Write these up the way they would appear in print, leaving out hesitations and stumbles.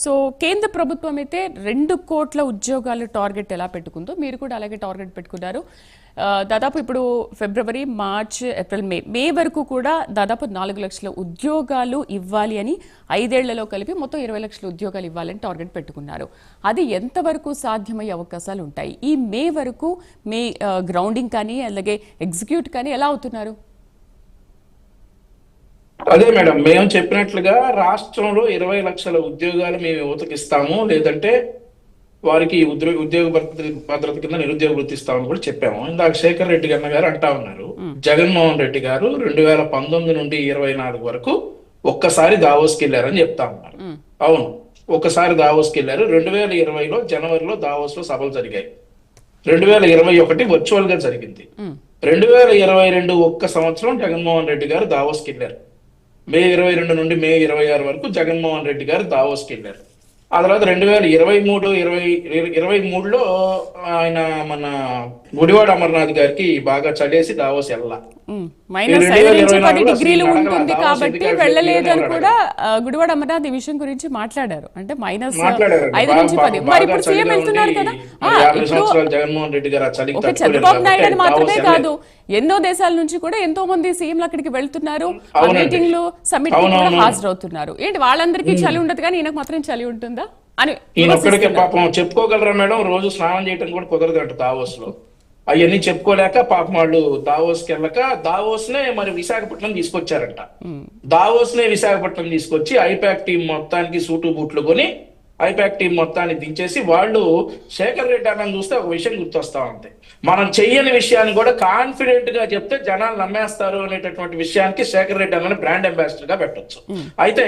So కేంద్ర ప్రభుత్వం అయితే 2 కోట్ల ఉద్యోగాలు టార్గెట్ ఎలా పెట్టుకుందో మీరు కూడా అలాగే టార్గెట్ పెట్టుకున్నారు. దాదాపు ఇప్పుడు ఫిబ్రవరి, మార్చ్, ఏప్రిల్, మే వరకు కూడా దాదాపు 4 లక్షల ఉద్యోగాలు ఇవ్వాలి అని 5 ఏళ్లలో కలిపి మొత్తం 20 లక్షల ఉద్యోగాలు ఇవ్వాలని టార్గెట్ పెట్టుకున్నారు. అది ఎంతవరకు సాధ్యమయ్యే అవకాశాలు ఉంటాయి? ఈ మే వరకు గ్రౌండింగ్ కానీ అలాగే ఎగ్జిక్యూట్ కానీ ఎలా అవుతున్నారు? అదే మేడం, మేము చెప్పినట్లుగా రాష్ట్రంలో 20 లక్షల ఉద్యోగాలు మేము యువతకి ఇస్తాము, లేదంటే వారికి ఉద్యోగ భద్రత కింద నిరుద్యోగ వృత్తి ఇస్తామని కూడా చెప్పాము. ఇందాక శేఖర్ రెడ్డి గారు అంటా ఉన్నారు, జగన్మోహన్ రెడ్డి గారు 2019 నుండి 24 వరకు ఒక్కసారి దావోస్కి వెళ్ళారని చెప్తా ఉన్నారు. అవును, ఒక్కసారి దావోస్కి వెళ్ళారు. 2020లో జనవరిలో దావోస్ లో సభలు జరిగాయి. 2021 వర్చువల్ గా జరిగింది. 2022 ఒక్క సంవత్సరం జగన్మోహన్ రెడ్డి గారు దావోస్కి వెళ్ళారు. మే 22 నుండి మే 26 వరకు జగన్మోహన్ రెడ్డి గారు దావోస్కి వెళ్ళారు. ఆ తర్వాత 2023లో ఆయన మన గుడివాడ అమర్నాథ్ గారికి బాగా చడేసి దావోస్ వెళ్ళాల. డిగ్రీలు ఉంటుంది కాబట్టి వెళ్ళలేదు అని కూడా గుడివాడ అమర్నాథ్ ఈ విషయం గురించి మాట్లాడారు. అంటే -5 నుంచి 10. మరి ఇప్పుడు సీఎం వెళ్తున్నారు కదా, జగన్మోహన్ రెడ్డి గారు ఒక చంద్రబాబు నాయుడు అని మాత్రమే కాదు, ఎన్నో దేశాల నుంచి కూడా ఎంతో మంది సీఎంలు అక్కడికి వెళ్తున్నారు, మీటింగ్లు, సమ్మిట్ హాజరవుతున్నారు. ఏంటి వాళ్ళందరికీ చలి ఉండదు కానీ ఈయనకు మాత్రం చలి ఉంటుందా అని ఈయనొక్కడికే పాపం చెప్పుకోగలరా మేడం? రోజు స్నానం చేయటం కూడా కుదరదంట దావోస్ లో. అవన్నీ చెప్పుకోలేక పాపం వాళ్ళు దావోస్కి వెళ్ళక దావోస్ నే మరి విశాఖపట్నం తీసుకొచ్చారంట. దావోస్ నే విశాఖపట్నం తీసుకొచ్చి ఐపాక్ టీం మొత్తానికి సూటు బూట్లు కొని ఐపాక్ టీం మొత్తాన్ని దించేసి వాళ్ళు శేఖర్ రెడ్డి అన్న చూస్తే ఒక విషయం గుర్తొస్తా ఉంది. మనం చెయ్యని విషయాన్ని కూడా కాన్ఫిడెంట్ గా చెప్తే జనాలు నమ్మేస్తారు అనేటటువంటి విషయానికి శేఖర్ రెడ్డి అన్నని బ్రాండ్ అంబాసిడర్ గా పెట్టొచ్చు. అయితే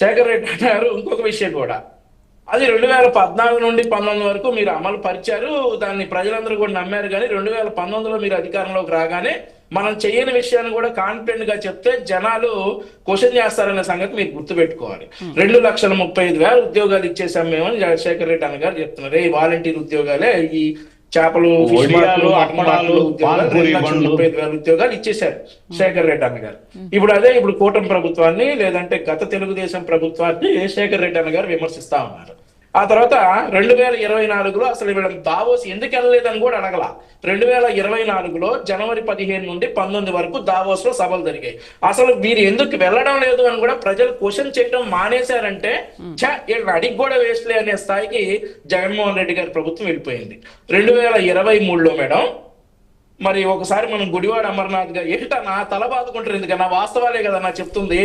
శేఖర్ రెడ్డి అన్నారు ఇంకొక విషయం కూడా, అది 2014 నుండి 19 వరకు మీరు అమలు పరిచారు, దాన్ని ప్రజలందరూ కూడా నమ్మారు. కానీ 2019లో మీరు అధికారంలోకి రాగానే మనం చెయ్యని విషయాన్ని కూడా కాన్ఫిడెంట్ గా చెప్తే జనాలు క్వశ్చన్ చేస్తారనే సంగతి మీరు గుర్తుపెట్టుకోవాలి. 2,35,000 ఉద్యోగాలు ఇచ్చేసాం మేము అని శేఖర్ రెడ్డి అన్న గారు చెప్తున్నారు. ఈ వాలంటీర్ ఉద్యోగాలే, ఈ చేపలు, ఫిష్ మార్కెట్లు, ఉద్యోగాలు 2,35,000 ఉద్యోగాలు ఇచ్చేశారు శేఖర్ రెడ్డి అన్న గారు. ఇప్పుడు కూటమి ప్రభుత్వాన్ని లేదంటే గత తెలుగుదేశం ప్రభుత్వాన్ని శేఖర్ రెడ్డి అన్న గారు విమర్శిస్తా ఉన్నారు. ఆ తర్వాత 2024లో అసలు వీళ్ళని దావోస్ ఎందుకు వెళ్ళలేదని కూడా అడగల. 2024లో జనవరి 15 నుండి 19 వరకు దావోస్ లో సభలు జరిగాయి. అసలు వీరు ఎందుకు వెళ్ళడం లేదు అని కూడా ప్రజలు క్వశ్చన్ చేయడం మానేశారంటే వీళ్ళని అడిగి కూడా వేస్ట్లే అనే స్థాయికి జగన్మోహన్ రెడ్డి గారి ప్రభుత్వం వెళ్ళిపోయింది. 2023లో మేడం మరి ఒకసారి మనం గుడివాడ అమర్నాథ్ గారు ఏంటా నా తల బాదుకుంటారు ఎందుకన్నా, వాస్తవాలే కదా నా చెప్తుంది,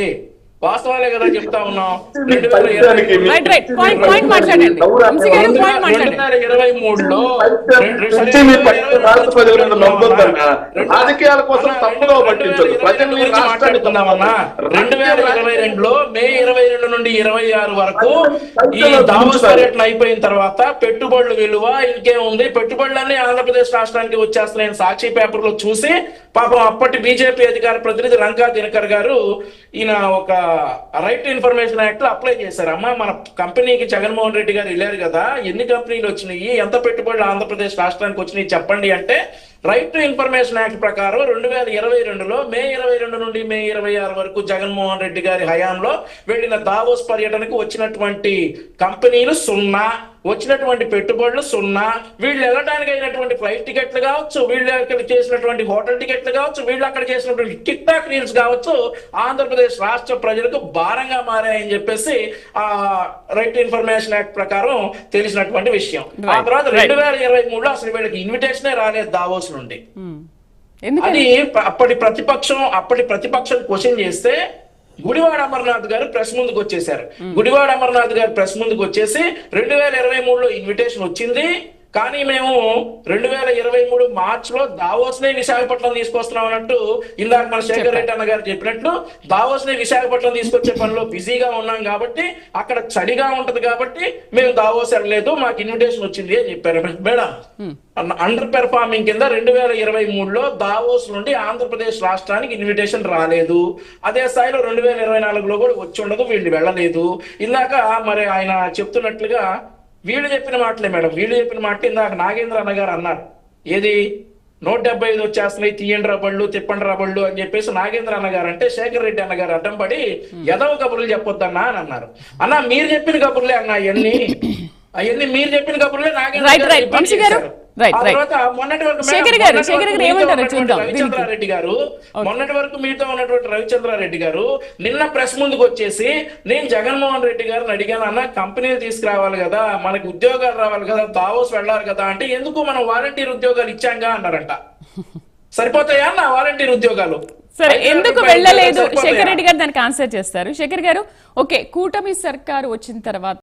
వాస్తవాలే కదా చెప్తా ఉన్నాం. 2023లో రాజకీయాల కోసం తప్పుగా పట్టించదు. 2022లో మే 22 నుండి 26 వరకు ఈ దావోస్ పర్యటన అయిపోయిన తర్వాత పెట్టుబడుల విలువ ఇంకేముంది, పెట్టుబడులన్నీ ఆంధ్రప్రదేశ్ రాష్ట్రానికి వచ్చేస్తున్నాయని సాక్షి పేపర్ లో చూసి పాపం అప్పటి బీజేపీ అధికార ప్రతినిధి రంకా దినకర్ గారు ఈయన ఒక రైట్ టు ఇన్ఫర్మేషన్ యాక్ట్ లో అప్లై చేశారు. అమ్మా మన కంపెనీకి జగన్మోహన్ రెడ్డి గారు వెళ్ళారు కదా, ఎన్ని కంపెనీలు వచ్చినాయి, ఎంత పెట్టుబడులు ఆంధ్రప్రదేశ్ రాష్ట్రానికి వచ్చినాయి చెప్పండి అంటే రైట్ టు ఇన్ఫర్మేషన్ యాక్ట్ ప్రకారం 2022లో మే 22 నుండి మే 26 వరకు జగన్మోహన్ రెడ్డి గారి హయాంలో వెళ్ళిన దావోస్ పర్యటనకు వచ్చినటువంటి కంపెనీలు 0, వచ్చినటువంటి పెట్టుబడులు 0, వీళ్ళు వెళ్ళడానికి అయినటువంటి ఫ్లైట్ టికెట్లు కావచ్చు, వీళ్ళు అక్కడ చేసినటువంటి హోటల్ టికెట్లు కావచ్చు, వీళ్ళు అక్కడ చేసినటువంటి టిక్ టాక్ రీల్స్ కావచ్చు ఆంధ్రప్రదేశ్ రాష్ట్ర ప్రజలకు భారంగా మారాయని చెప్పేసి ఆ రైట్ టు ఇన్ఫర్మేషన్ యాక్ట్ ప్రకారం తెలిసినటువంటి విషయం. ఆ తర్వాత 2023లో అసలు వీళ్ళకి ఇన్విటేషనే రాలేదు దావోస్ నుండి. అది అప్పటి ప్రతిపక్షం క్వశ్చన్ చేస్తే గుడివాడ అమర్నాథ్ గారు ప్రెస్ ముందుకు వచ్చేసారు. గుడివాడ అమర్నాథ్ గారు ప్రెస్ ముందుకు వచ్చేసి 2023లో ఇన్విటేషన్ వచ్చింది, కానీ మేము 2023 మార్చిలో దావోస్ నే విశాఖపట్నం తీసుకొస్తున్నాం అన్నట్టు ఇందాక మన శేఖర్ రెడ్డి అన్న గారు చెప్పినట్లు దావోస్ నే విశాఖపట్నం తీసుకొచ్చే పనిలో బిజీగా ఉన్నాం కాబట్టి అక్కడ చడిగా ఉంటది కాబట్టి మేము దావోస్ వెళ్ళలేదు, మాకు ఇన్విటేషన్ వచ్చింది అని చెప్పారు. మేడం అండర్ పెర్ఫార్మింగ్ కింద 2023లో దావోస్ నుండి ఆంధ్రప్రదేశ్ రాష్ట్రానికి ఇన్విటేషన్ రాలేదు. అదే స్థాయిలో 2024లో కూడా వచ్చి ఉండదు, వీళ్ళు వెళ్ళలేదు. ఇందాక మరి ఆయన చెప్తున్నట్లుగా వీళ్ళు చెప్పిన మాటలే మేడం, వీళ్ళు చెప్పిన మాట ఇందాక నాగేంద్ర అన్న గారు అన్నారు. ఏది 175 వచ్చేస్తున్నాయి, తీయండి రబళ్ళు, తిప్పండి రబళ్ళు అని చెప్పేసి నాగేంద్ర అన్నగారు అంటే శేఖర్ రెడ్డి అన్నగారు అడ్డం పడి ఎదవ కబుర్లు చెప్పొద్దన్నా అని అన్నారు. అన్న మీరు చెప్పిన కబుర్లే అన్న అవన్నీ మీరు చెప్పిన కబుర్లే నాగేంద్ర Right, గారు right. ఇబ్బంది వంశీ గారు, చేశారు. right, ఆ right. తర్వాత మొన్నటి వరకు శేఖర్ గారు ఏమంటారో చూద్దాం. రవిచంద్రారెడ్డి గారు మొన్నటి వరకు మీతో ఉన్నటువంటి రవిచంద్రారెడ్డి గారు నిన్న ప్రెస్ ముందుకు వచ్చేసి నేను జగన్మోహన్ రెడ్డి గారిని అడిగాను, అన్న కంపెనీలు తీసుకురావాలి కదా, మనకి ఉద్యోగాలు రావాలి కదా, దావోస్ వెళ్ళాలి కదా అంటే ఎందుకు మనం వాలంటీర్ ఉద్యోగాలు ఇచ్చాంగా అన్నారంట. సరిపోతాయా అన్న వాలంటీర్ ఉద్యోగాలు? సరే, ఎందుకు రూపాయలు వెళ్ళలేదు? సరిపోతాయా? శేఖర్ రెడ్డి గారు దానికి ఆన్సర్ చేస్తారు. శేఖర్ గారు, ఓకే, కూటమి సర్కారు వచ్చిన తర్వాత